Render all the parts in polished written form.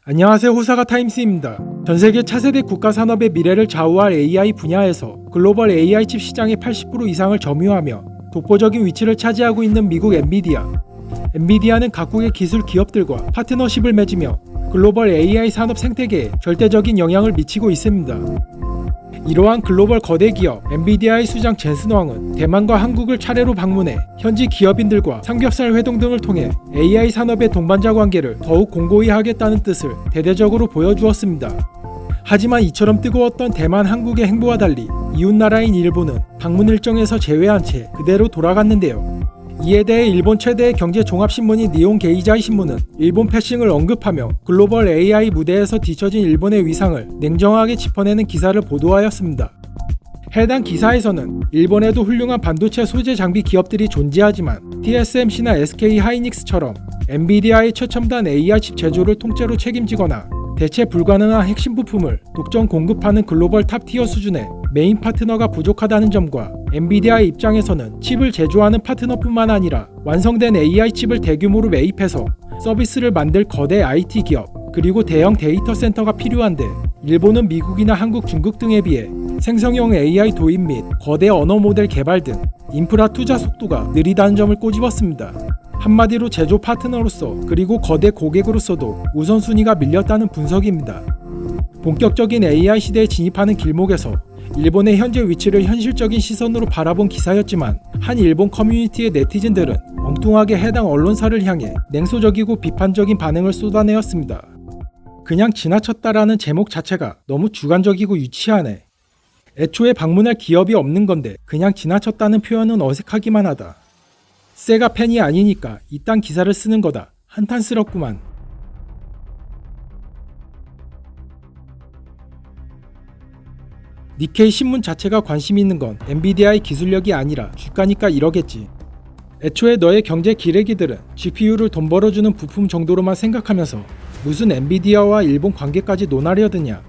안녕하세요. 호사가 타임스입니다. 전세계 차세대 국가산업의 미래를 좌우할 AI 분야에서 글로벌 AI 칩 시장의 80% 이상을 점유하며 독보적인 위치를 차지하고 있는 미국 엔비디아. 엔비디아는 각국의 기술 기업들과 파트너십을 맺으며 글로벌 AI 산업 생태계에 절대적인 영향을 미치고 있습니다. 이러한 글로벌 거대 기업 엔비디아의 수장 젠슨 왕은 대만과 한국을 차례로 방문해 현지 기업인들과 삼겹살 회동 등을 통해 AI 산업의 동반자 관계를 더욱 공고히 하겠다는 뜻을 대대적으로 보여주었습니다. 하지만 이처럼 뜨거웠던 대만 한국의 행보와 달리 이웃나라인 일본은 방문 일정에서 제외한 채 그대로 돌아갔는데요. 이에 대해 일본 최대의 경제 종합신문인 니혼 게이자이 신문은 일본 패싱을 언급하며 글로벌 AI 무대에서 뒤처진 일본의 위상을 냉정하게 짚어내는 기사를 보도하였습니다. 해당 기사에서는 일본에도 훌륭한 반도체 소재 장비 기업들이 존재하지만 TSMC나 SK 하이닉스처럼 엔비디아의 최첨단 AI 칩 제조를 통째로 책임지거나 대체 불가능한 핵심 부품을 독점 공급하는 글로벌 탑티어 수준의 메인 파트너가 부족하다는 점과 엔비디아의 입장에서는 칩을 제조하는 파트너뿐만 아니라 완성된 AI 칩을 대규모로 매입해서 서비스를 만들 거대 IT 기업 그리고 대형 데이터 센터가 필요한데 일본은 미국이나 한국, 중국 등에 비해 생성형 AI 도입 및 거대 언어 모델 개발 등 인프라 투자 속도가 느리다는 점을 꼬집었습니다. 한마디로 제조 파트너로서 그리고 거대 고객으로서도 우선순위가 밀렸다는 분석입니다. 본격적인 AI 시대에 진입하는 길목에서 일본의 현재 위치를 현실적인 시선으로 바라본 기사였지만 한 일본 커뮤니티의 네티즌들은 엉뚱하게 해당 언론사를 향해 냉소적이고 비판적인 반응을 쏟아내었습니다. 그냥 지나쳤다라는 제목 자체가 너무 주관적이고 유치하네. 애초에 방문할 기업이 없는 건데 그냥 지나쳤다는 표현은 어색하기만 하다. 세가 팬이 아니니까 이딴 기사를 쓰는 거다. 한탄스럽구만. 니케이 신문 자체가 관심 있는 건 엔비디아의 기술력이 아니라 주가니까 이러겠지. 애초에 너의 경제 기레기들은 GPU를 돈 벌어주는 부품 정도로만 생각하면서 무슨 엔비디아와 일본 관계까지 논하려드냐.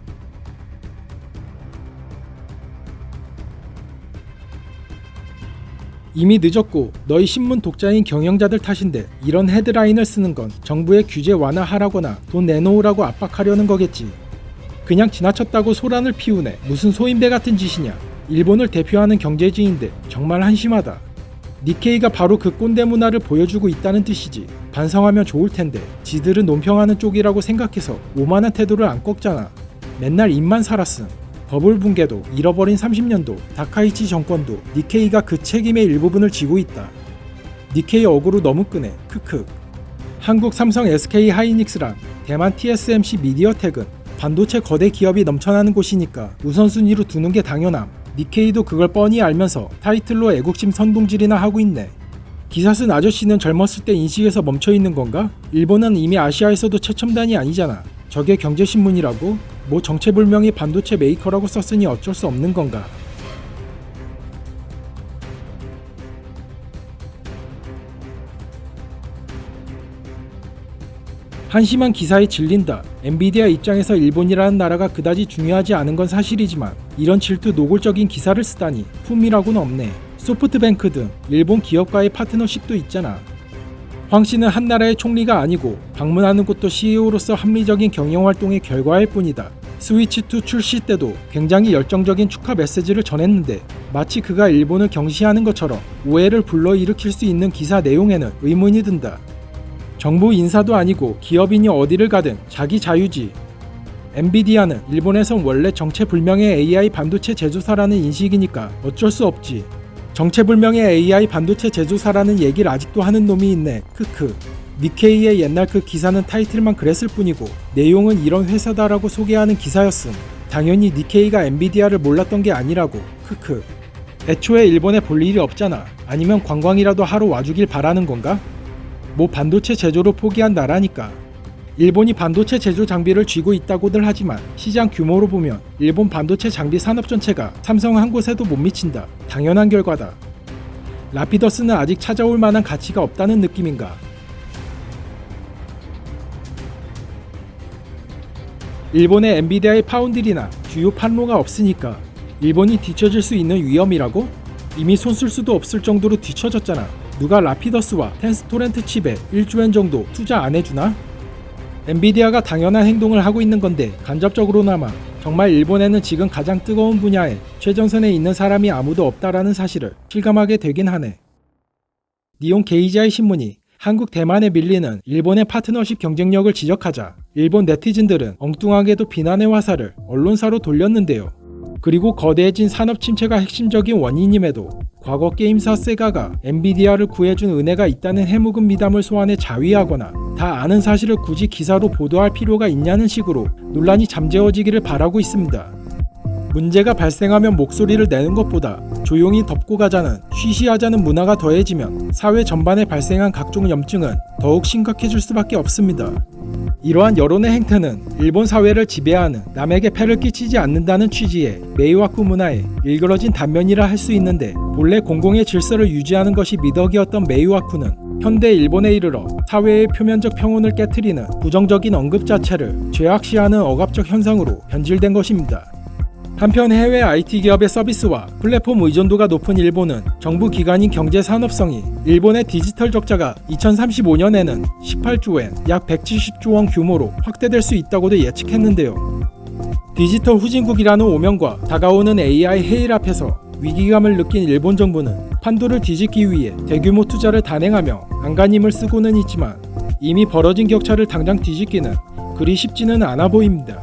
이미 늦었고 너희 신문 독자인 경영자들 탓인데 이런 헤드라인을 쓰는 건 정부의 규제 완화하라거나 돈 내놓으라고 압박하려는 거겠지. 그냥 지나쳤다고 소란을 피우네. 무슨 소인배 같은 짓이냐. 일본을 대표하는 경제지인데 정말 한심하다. 니케이가 바로 그 꼰대 문화를 보여주고 있다는 뜻이지. 반성하면 좋을 텐데 지들은 논평하는 쪽이라고 생각해서 오만한 태도를 안 꺾잖아. 맨날 입만 살았음. 버블 붕괴도 잃어버린 30년도 다카이치 정권도 니케이가 그 책임의 일부분을 지고 있다. 니케이 어그로 너무 끄네. 크크. 한국 삼성 SK 하이닉스랑 대만 TSMC 미디어텍은 반도체 거대 기업이 넘쳐나는 곳이니까 우선순위로 두는 게 당연함. 니케이도 그걸 뻔히 알면서 타이틀로 애국심 선동질이나 하고 있네. 기사 쓴 아저씨는 젊었을 때 인식에서 멈춰있는 건가? 일본은 이미 아시아에서도 최첨단이 아니잖아. 저게 경제신문이라고? 뭐 정체불명의 반도체 메이커라고 썼으니 어쩔 수 없는 건가? 한심한 기사에 질린다. 엔비디아 입장에서 일본이라는 나라가 그다지 중요하지 않은 건 사실이지만 이런 질투 노골적인 기사를 쓰다니 품이라고는 없네. 소프트뱅크 등 일본 기업과의 파트너십도 있잖아. 황 씨는 한 나라의 총리가 아니고 방문하는 곳도 CEO로서 합리적인 경영활동의 결과일 뿐이다. 스위치2 출시 때도 굉장히 열정적인 축하 메시지를 전했는데 마치 그가 일본을 경시하는 것처럼 오해를 불러일으킬 수 있는 기사 내용에는 의문이 든다. 정부 인사도 아니고 기업인이 어디를 가든 자기 자유지. 엔비디아는 일본에선 원래 정체불명의 AI 반도체 제조사라는 인식이니까 어쩔 수 없지. 정체불명의 AI 반도체 제조사라는 얘기를 아직도 하는 놈이 있네. 크크. 니케이의 옛날 그 기사는 타이틀만 그랬을 뿐이고 내용은 이런 회사다라고 소개하는 기사였음. 당연히 니케이가 엔비디아를 몰랐던 게 아니라고. 크크. 애초에 일본에 볼 일이 없잖아. 아니면 관광이라도 하러 와주길 바라는 건가? 뭐 반도체 제조로 포기한 나라니까. 일본이 반도체 제조 장비를 쥐고 있다고들 하지만 시장 규모로 보면 일본 반도체 장비 산업 전체가 삼성 한 곳에도 못 미친다. 당연한 결과다. 라피더스는 아직 찾아올 만한 가치가 없다는 느낌인가? 일본의 엔비디아의 파운드리나 주요 판로가 없으니까 일본이 뒤처질 수 있는 위험이라고? 이미 손 쓸 수도 없을 정도로 뒤처졌잖아. 누가 라피더스와 텐스토렌트 칩에 1조엔 정도 투자 안 해주나? 엔비디아가 당연한 행동을 하고 있는 건데 간접적으로나마 정말 일본에는 지금 가장 뜨거운 분야에 최전선에 있는 사람이 아무도 없다라는 사실을 실감하게 되긴 하네. 니온 게이지아이 신문이 한국 대만에 밀리는 일본의 파트너십 경쟁력을 지적하자 일본 네티즌들은 엉뚱하게도 비난의 화살을 언론사로 돌렸는데요. 그리고 거대해진 산업 침체가 핵심적인 원인임에도 과거 게임사 세가가 엔비디아를 구해준 은혜가 있다는 해묵은 미담을 소환해 자위하거나 다 아는 사실을 굳이 기사로 보도할 필요가 있냐는 식으로 논란이 잠재워지기를 바라고 있습니다. 문제가 발생하면 목소리를 내는 것보다 조용히 덮고 가자는 쉬쉬하자는 문화가 더해지면 사회 전반에 발생한 각종 염증은 더욱 심각해질 수밖에 없습니다. 이러한 여론의 행태는 일본 사회를 지배하는 남에게 폐를 끼치지 않는다는 취지의 메이와쿠 문화의 일그러진 단면이라 할 수 있는데, 본래 공공의 질서를 유지하는 것이 미덕이었던 메이와쿠는 현대 일본에 이르러 사회의 표면적 평온을 깨트리는 부정적인 언급 자체를 죄악시하는 억압적 현상으로 변질된 것입니다. 한편 해외 IT 기업의 서비스와 플랫폼 의존도가 높은 일본은 정부 기관인 경제산업성이 일본의 디지털 적자가 2035년에는 18조엔 약 170조 원 규모로 확대될 수 있다고도 예측했는데요. 디지털 후진국이라는 오명과 다가오는 AI 해일 앞에서 위기감을 느낀 일본 정부는 판도를 뒤집기 위해 대규모 투자를 단행하며 안간힘을 쓰고는 있지만 이미 벌어진 격차를 당장 뒤집기는 그리 쉽지는 않아 보입니다.